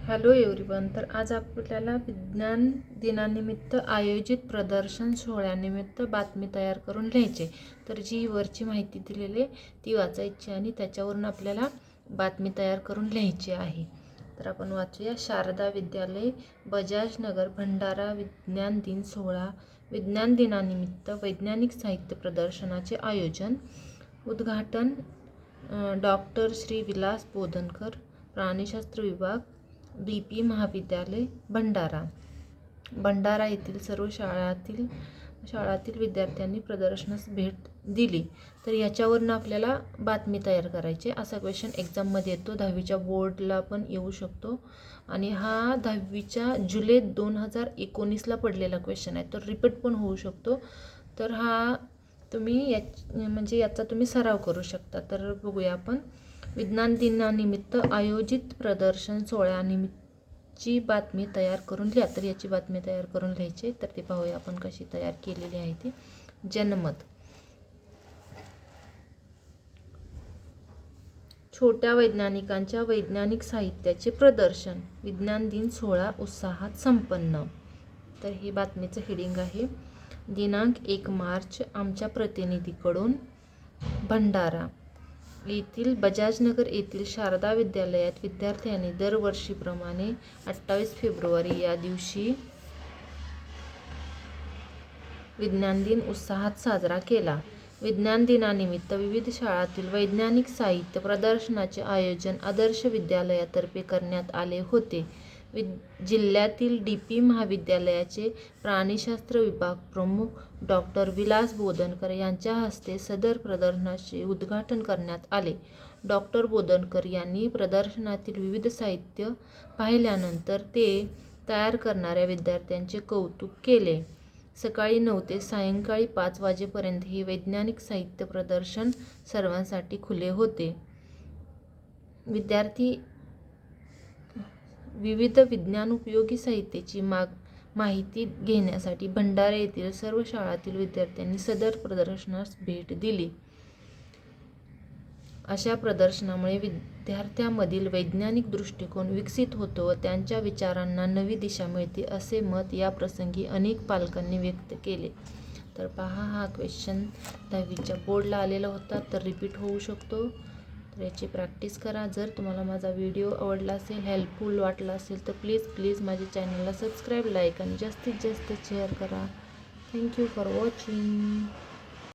Hello everyone. तर आज आपल्याला विज्ञान दिनानिमित्त आयोजित प्रदर्शन सोहळ्यानिमित्त बातमी तयार करून लिहायची. तर जी वरची माहिती दिलेली आहे ती वाचायची आणि त्याच्यावरून आपल्याला बातमी तयार करून लिहायची आहे. तर आपण वाचूया. शारदा विद्यालय, बजाज नगर, भंडारा. विज्ञान दिन सोहळा. विज्ञान दिनानिमित्त वैज्ञानिक साहित्य प्रदर्शनाचे आयोजन. उद्घाटन डॉक्टर श्री विलास बोधनकर, प्राणीशास्त्र विभाग, DP महाविद्यालय, भंडारा. भंडारा येथील सर्व शाळातील विद्यार्थ्यांनी प्रदर्शनास भेट दिली. तर याच्यावरून आपल्याला बातमी तयार करायची. असा क्वेश्चन एक्झाममध्ये येतो. 10वीच्या बोर्डला पण येऊ शकतो आणि हा 10वीच्या जुलै 2019ला पडलेला क्वेश्चन आहे. तर रिपीट पण होऊ शकतो. तर हा तुम्ही याचा तुम्ही सराव करू शकता. तर बघूया आपण. विज्ञान दिनानिमित्त आयोजित प्रदर्शन सोहळ्यानिमित्तची बातमी तयार करून लिहा. तर याची बातमी तयार करून लिहायची. तर ते पाहूया आपण कशी तयार केलेली आहे ती. जनमत. छोट्या वैज्ञानिकांच्या वैज्ञानिक साहित्याचे प्रदर्शन. विज्ञान दिन सोहळा उत्साहात संपन्न. तर ही बातमीचं हेडिंग आहे. दिनांक 1 मार्च. आमच्या प्रतिनिधीकडून. भंडारा येथील बजाजनगर येथील शारदा विद्यालयात विद्यार्थ्यांनी दरवर्षीप्रमाणे 28 फेब्रुवारी या दिवशी विज्ञान दिन उत्साहात साजरा केला. विज्ञान दिनानिमित्त विविध शाळांतील वैज्ञानिक साहित्य प्रदर्शनाचे आयोजन आदर्श विद्यालयातर्फे करण्यात आले होते. जिल्ह्यातील DP महाविद्यालयाचे प्राणीशास्त्र विभाग प्रमुख डॉक्टर विलास बोधनकर यांच्या हस्ते सदर प्रदर्शनाचे उद्घाटन करण्यात आले. डॉक्टर बोधनकर यांनी प्रदर्शनातील विविध साहित्य पाहिल्यानंतर ते तयार करणाऱ्या विद्यार्थ्यांचे कौतुक केले. सकाळी 9 ते सायंकाळी 5 वाजेपर्यंत हे वैज्ञानिक साहित्य प्रदर्शन सर्वांसाठी खुले होते. विद्यार्थी विविध विज्ञानोपयोगी साहित्याची माहिती घेण्यासाठी भंडारा येथील सर्व शाळांतील विद्यार्थ्यांनी सदर प्रदर्शनास भेट दिली. अशा प्रदर्शनामुळे विद्यार्थ्यांमधील वैज्ञानिक दृष्टिकोन विकसित होतो व त्यांच्या विचारांना नवी दिशा मिळते, असे मत याप्रसंगी अनेक पालकांनी व्यक्त केले. तर पहा, हा क्वेश्चन 10वीच्या बोर्डला आलेला होता. तर रिपीट होऊ शकतो. तर याची प्रॅक्टिस करा. जर तुम्हाला माझा व्हिडिओ आवडला असेल, हेल्पफुल वाटला असेल तर प्लीज माझ्या चॅनलला सबस्क्राईब, लाईक आणि जास्तीत जास्त शेअर करा. Thank you for watching.